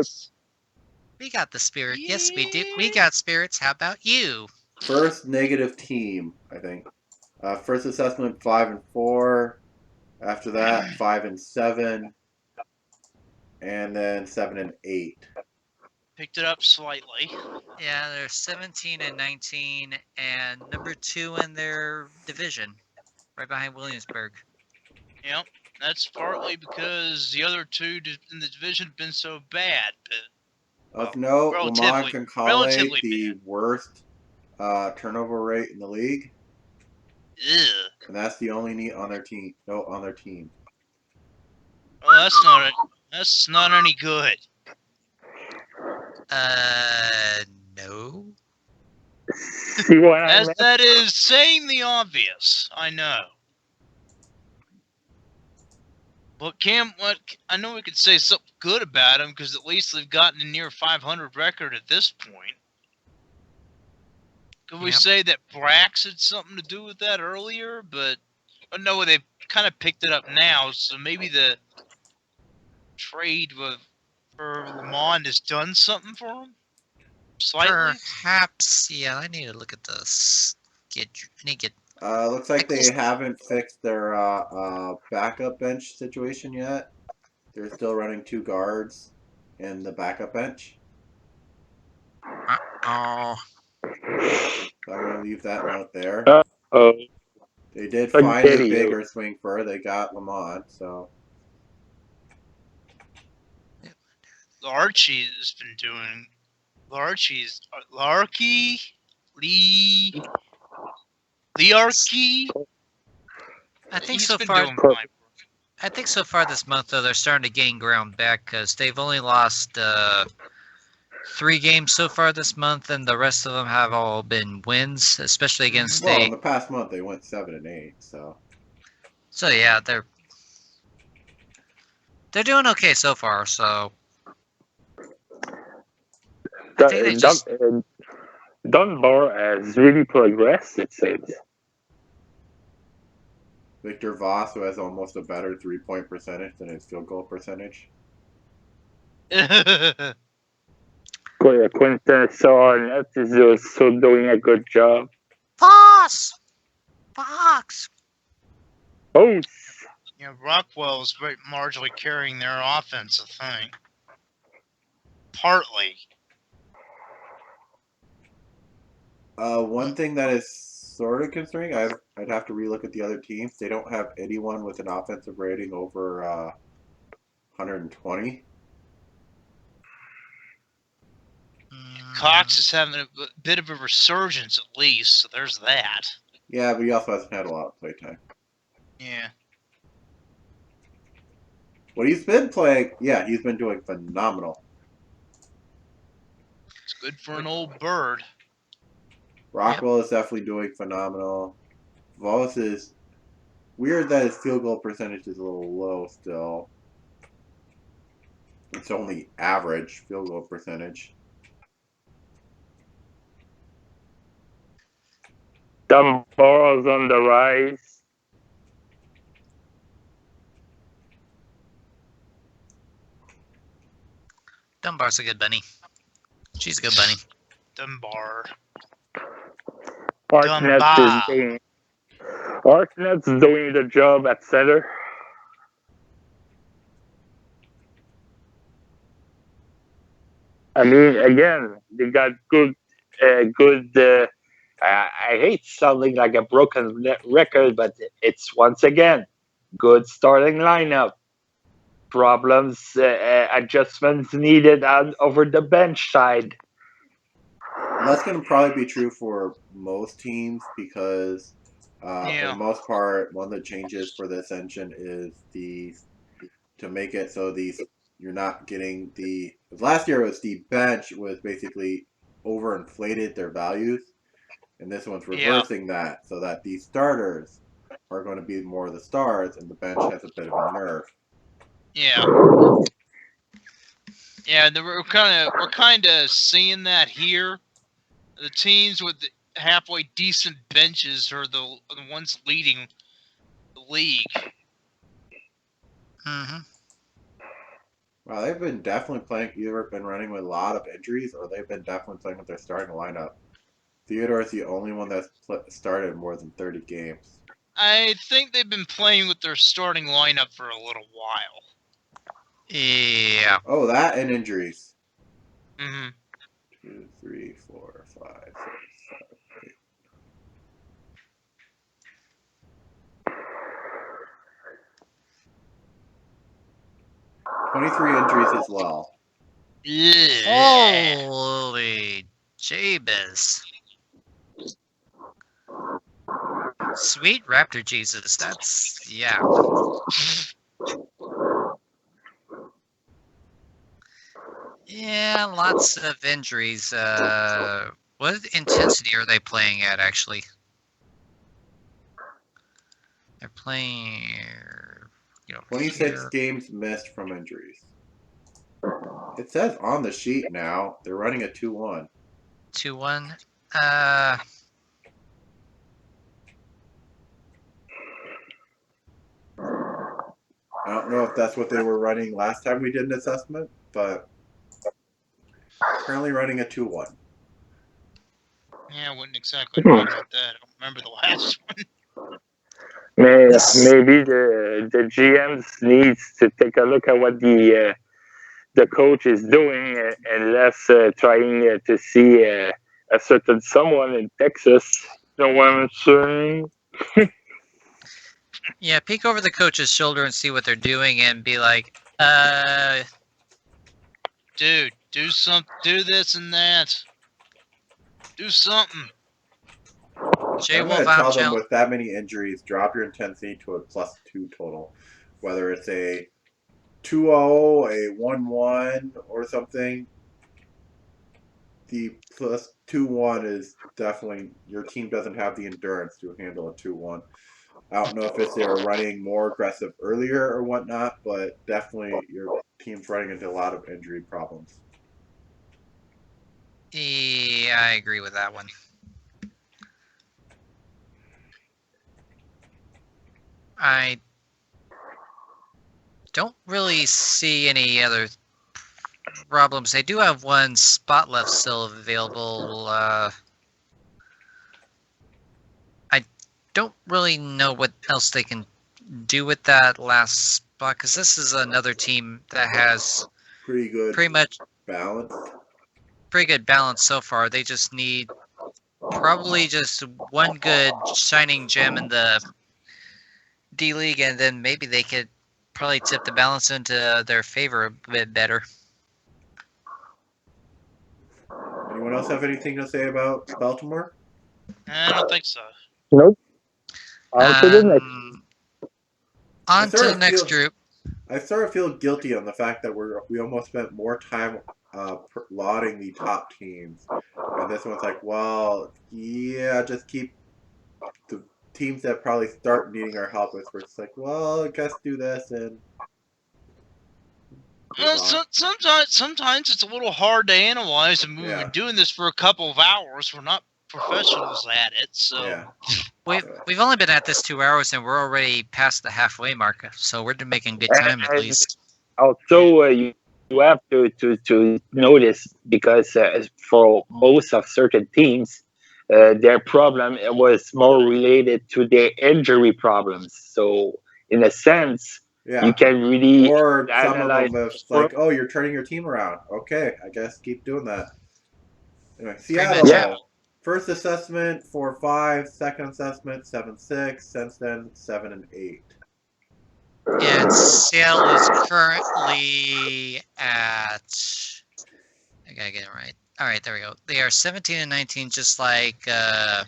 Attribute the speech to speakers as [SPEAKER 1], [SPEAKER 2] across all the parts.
[SPEAKER 1] spirits.
[SPEAKER 2] We got the spirit. Yes, we do. We got spirits. How about you?
[SPEAKER 3] First negative team, I think. First assessment 5-4. After that, 5-7, and then 7-8.
[SPEAKER 4] Picked it up slightly.
[SPEAKER 2] Yeah, they're 17 and 19, and number 2 in their division, right behind Williamsburg.
[SPEAKER 4] Yep, that's partly because the other two in the division have been so bad. But,
[SPEAKER 3] Of note, Lamont
[SPEAKER 4] relatively
[SPEAKER 3] Concale, the
[SPEAKER 4] bad.
[SPEAKER 3] worst turnover rate in the league,
[SPEAKER 4] Ugh.
[SPEAKER 3] and that's the only need on their team. No, on their team.
[SPEAKER 4] Well, that's not any good.
[SPEAKER 2] No.
[SPEAKER 1] See what I meant?
[SPEAKER 4] That is saying the obvious. I know. But I know we could say something good about them because at least they've gotten a near 500 record at this point. Could we say that Brax had something to do with that earlier? But no, they've kind of picked it up now. So maybe the trade for Lamont has done something for him. Slightly.
[SPEAKER 2] Perhaps. Yeah, I need to look at this.
[SPEAKER 3] Looks like they haven't fixed their backup bench situation yet. They're still running 2 guards in the backup bench.
[SPEAKER 2] Oh.
[SPEAKER 3] So I'm gonna leave that note there.
[SPEAKER 1] Oh.
[SPEAKER 3] They did find a bigger swing for. They got Lamont, so.
[SPEAKER 4] Larky's been doing. Larky.
[SPEAKER 2] I think so far. I think so far this month, though, they're starting to gain ground back because they've only lost 3 games so far this month, and the rest of them have all been wins, especially against
[SPEAKER 3] Well, in the past month they went 7-8, so.
[SPEAKER 2] So yeah, they're doing okay so far. So. I think they just.
[SPEAKER 1] Dunbar has really progressed, it seems.
[SPEAKER 3] Victor Voss, who has almost a better 3-point percentage than his field goal percentage.
[SPEAKER 1] Quinton Sarnet is also doing a good job.
[SPEAKER 2] Fox!
[SPEAKER 1] Oh!
[SPEAKER 4] Yeah, Rockwell's marginally carrying their offense, I think. Partly.
[SPEAKER 3] One thing that is sort of concerning, I'd have to relook at the other teams. They don't have anyone with an offensive rating over 120.
[SPEAKER 4] Cox is having a bit of a resurgence, at least, so there's that.
[SPEAKER 3] Yeah, but he also hasn't had a lot of playtime.
[SPEAKER 4] Yeah.
[SPEAKER 3] What he's been playing, yeah, he's been doing phenomenal.
[SPEAKER 4] It's good for an old bird.
[SPEAKER 3] Rockwell is definitely doing phenomenal. Voss is weird that his field goal percentage is a little low still. It's only average field goal percentage.
[SPEAKER 1] Dunbar's on the rise.
[SPEAKER 2] Dunbar's a good bunny. She's a good bunny.
[SPEAKER 4] Dunbar.
[SPEAKER 1] Artnet's doing the job at center. I mean, again, they got good. I hate sounding like a broken record, but it's once again good starting lineup. Problems, adjustments needed over the bench side.
[SPEAKER 3] That's going to probably be true for most teams because, for the most part, one of the changes for the Ascension is to make it so you're not getting last year was the bench was basically overinflated their values, and this one's reversing that so that these starters are going to be more of the stars, and the bench has a bit of a nerve.
[SPEAKER 4] Yeah. Yeah, we're kind of seeing that here. The teams with the halfway decent benches are the ones leading the league.
[SPEAKER 2] Mm-hmm.
[SPEAKER 3] They've been definitely playing, either been running with a lot of injuries, or they've been definitely playing with their starting lineup. Theodore is the only one that's started more than 30 games.
[SPEAKER 4] I think they've been playing with their starting lineup for a little while.
[SPEAKER 2] Yeah.
[SPEAKER 3] Oh, that and injuries.
[SPEAKER 4] Mm-hmm.
[SPEAKER 3] 2, 3, 4, 5, 6, 7, 8. "23 injuries as well.
[SPEAKER 4] Yeah.
[SPEAKER 2] Holy Jabez. Sweet Raptor Jesus. That's, yeah. Yeah, lots of injuries. What intensity are they playing at, actually? They're playing,
[SPEAKER 3] 26 games missed from injuries. It says on the sheet now they're running a 2-1.
[SPEAKER 2] 2-1.
[SPEAKER 3] I don't know if that's what they were running last time we did an assessment, but currently running a 2-1.
[SPEAKER 4] Yeah, I wouldn't exactly recommend that. I don't remember the last one.
[SPEAKER 1] Maybe the GMs needs to take a look at what the coach is doing and less trying to see a certain someone in Texas. You know what I'm saying?
[SPEAKER 2] Yeah, peek over the coach's shoulder and see what they're doing and be like,
[SPEAKER 4] Dude, do this and that. Do something.
[SPEAKER 3] I'm going to tell them with that many injuries, drop your intensity to a +2 total. Whether it's a 2-0, a 1-1, or something, the +2-1 is definitely, your team doesn't have the endurance to handle a 2-1. I don't know if it's they're running more aggressive earlier or whatnot, but definitely your team's running into a lot of injury problems.
[SPEAKER 2] yeah, I agree with that one. I don't really see any other problems. They do have one spot left still available. I don't really know what else they can do with that last spot, because this is another team that has pretty much
[SPEAKER 3] balance.
[SPEAKER 2] Pretty good balance so far. They just need probably just one good shining gem in the D League, and then maybe they could probably tip the balance into their favor a bit better.
[SPEAKER 3] Anyone else have anything to say about Baltimore?
[SPEAKER 4] I don't think so.
[SPEAKER 1] Nope. On to the next
[SPEAKER 2] group.
[SPEAKER 3] I sort of feel guilty on the fact that we almost spent more time lauding the top teams, and this one's like, well, yeah, just keep the teams that probably start needing our help with. We're just like, well, I guess do this and.
[SPEAKER 4] Well, sometimes it's a little hard to analyze, and we've been doing this for a couple of hours. We're not professionals at it, so.
[SPEAKER 3] Yeah.
[SPEAKER 2] We've only been at this 2 hours, and we're already past the halfway mark, so we're making good time at least.
[SPEAKER 1] Also, you have to notice, because for most of certain teams, their problem was more related to their injury problems. So, in a sense, you can really
[SPEAKER 3] or some of them it's like, oh, you're turning your team around. Okay, I guess keep doing that. Anyway, Seattle. First assessment 4-5, second assessment 7-6, since then 7 and 8.
[SPEAKER 2] And Seattle is currently at. I gotta get it right. All right, there we go. They are 17 and 19, just like the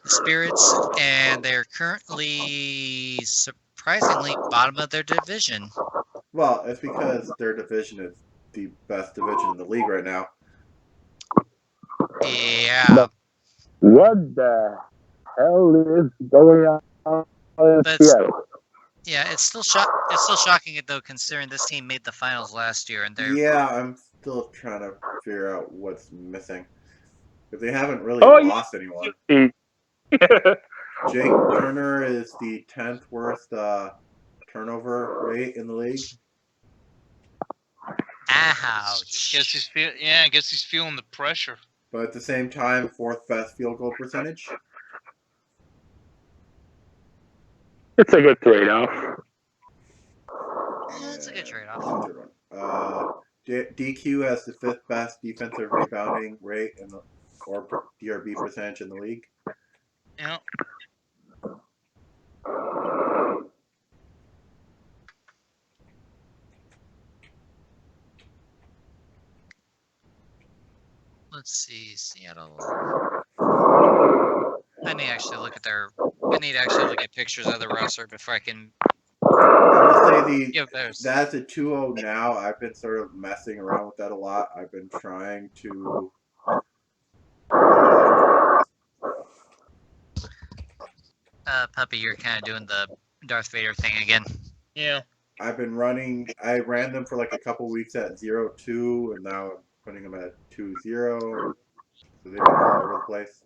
[SPEAKER 2] Spirits, and they're currently surprisingly bottom of their division.
[SPEAKER 3] Well, it's because their division is the best division in the league right now.
[SPEAKER 2] Yeah.
[SPEAKER 1] But what the hell is going on in Seattle?
[SPEAKER 2] Yeah, it's still shocking though, considering this team made the finals last year, and they're.
[SPEAKER 3] Yeah, I'm still trying to figure out what's missing, because they haven't really lost anyone. Jake Turner is the 10th worst turnover rate in the league.
[SPEAKER 2] Ouch.
[SPEAKER 4] Guess he's feeling the pressure.
[SPEAKER 3] But at the same time, fourth best field goal percentage.
[SPEAKER 1] It's a good trade-off.
[SPEAKER 2] That's a good trade-off.
[SPEAKER 3] DQ has the fifth best defensive rebounding rate or DRB percentage in the league.
[SPEAKER 4] Yeah.
[SPEAKER 2] Let's see, Seattle. I need to actually look at pictures of the roster before I can.
[SPEAKER 3] I will say that's a 2-0 now. I've been sort of messing around with that a lot. I've been trying to.
[SPEAKER 2] Puppy, you're kind of doing the Darth Vader thing again.
[SPEAKER 4] Yeah.
[SPEAKER 3] I've been running. I ran them for like a couple weeks at 0-2, and now I'm putting them at 2-0. So they've been all over the place.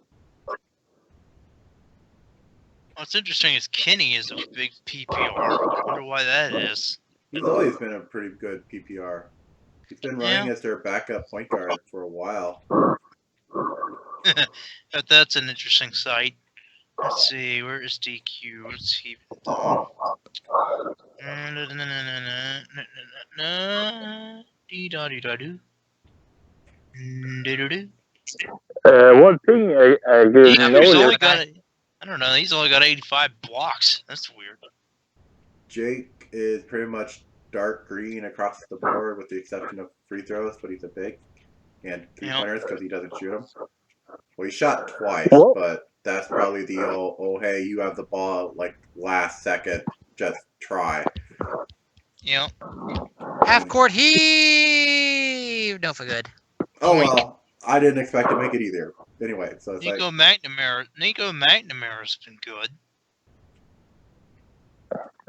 [SPEAKER 4] What's interesting is Kenny is a big PPR. I wonder why that is.
[SPEAKER 3] He's always been a pretty good PPR. He's been running as their backup point guard for a while.
[SPEAKER 4] But that's an interesting sight. Let's see, where is DQ? What's he done?
[SPEAKER 1] One thing I didn't know.
[SPEAKER 4] I don't know. He's only got 85 blocks. That's weird.
[SPEAKER 3] Jake is pretty much dark green across the board with the exception of free throws, but he's a big. And three-pointers because he doesn't shoot them. Well, he shot twice, but that's probably the old, oh, hey, you have the ball, like, last second, just try.
[SPEAKER 4] Yeah.
[SPEAKER 2] Half-court heave! No for good.
[SPEAKER 3] Oh, well, I didn't expect to make it either. Anyway, so it's
[SPEAKER 4] Nico McNamara's been good.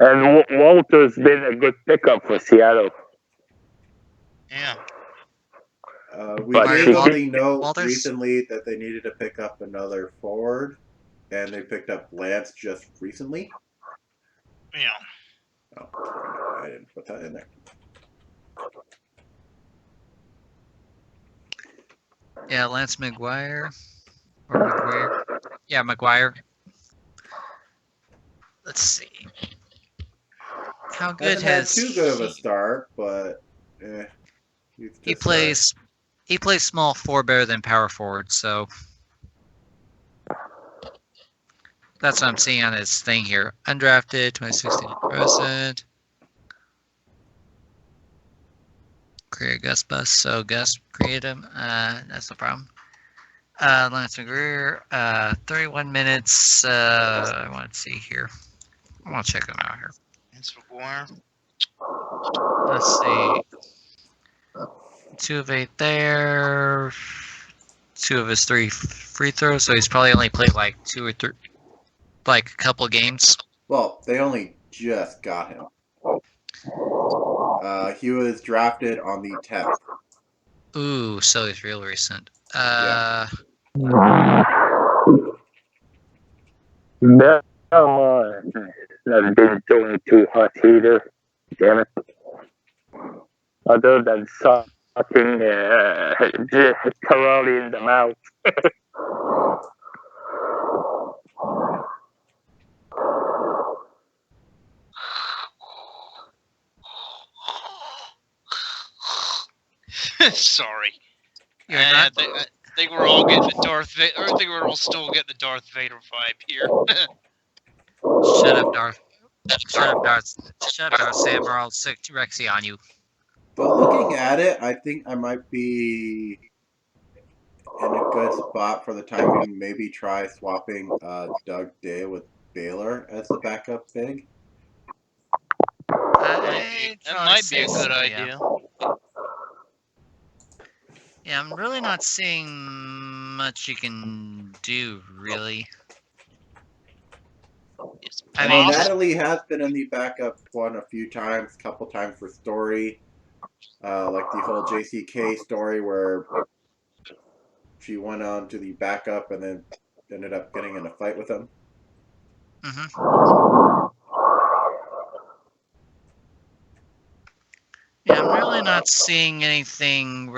[SPEAKER 1] And Walter's been a good pickup for Seattle.
[SPEAKER 4] Yeah.
[SPEAKER 3] We gave them the note recently that they needed to pick up another forward, and they picked up Lance just recently.
[SPEAKER 4] Yeah.
[SPEAKER 3] Oh, I didn't put that in there.
[SPEAKER 2] Yeah, Lance McGuire. Or McGuire. Yeah, McGuire. Let's see. How good has
[SPEAKER 3] too good of a start, but
[SPEAKER 2] he plays small forward better than power forward, so that's what I'm seeing on his thing here. Undrafted, 2016 to present. Create Gus bus, so Gus create him. That's no problem. Lance McGreer, 31 minutes. I want to see here. I want to check him out here. Let's see. 2 of 8 there. 2 of his 3 free throws, so he's probably only played like 2 or 3, like a couple games.
[SPEAKER 3] Well, they only just got him. He was drafted on the 10th.
[SPEAKER 2] Ooh, so he's real recent.
[SPEAKER 1] No, that didn't do me too hot either. Damn it. Other than sucking thoroughly in the mouth.
[SPEAKER 4] Sorry. I think we're all getting the Darth Vader. I think we're all still getting the Darth Vader vibe here.
[SPEAKER 2] Shut up, Darth. Shut up, Sam, or I'll stick Rexy on you.
[SPEAKER 3] But looking at it, I think I might be in a good spot for the time being. Maybe try swapping Doug Day with Baylor as the backup big.
[SPEAKER 4] That might be a good idea.
[SPEAKER 2] Yeah, I'm really not seeing much you can do, really.
[SPEAKER 3] I mean, Natalie has been in the backup one a few times, a couple times for story. Like the whole JCK story where she went on to the backup and then ended up getting in a fight with him.
[SPEAKER 2] Yeah, I'm really not seeing anything really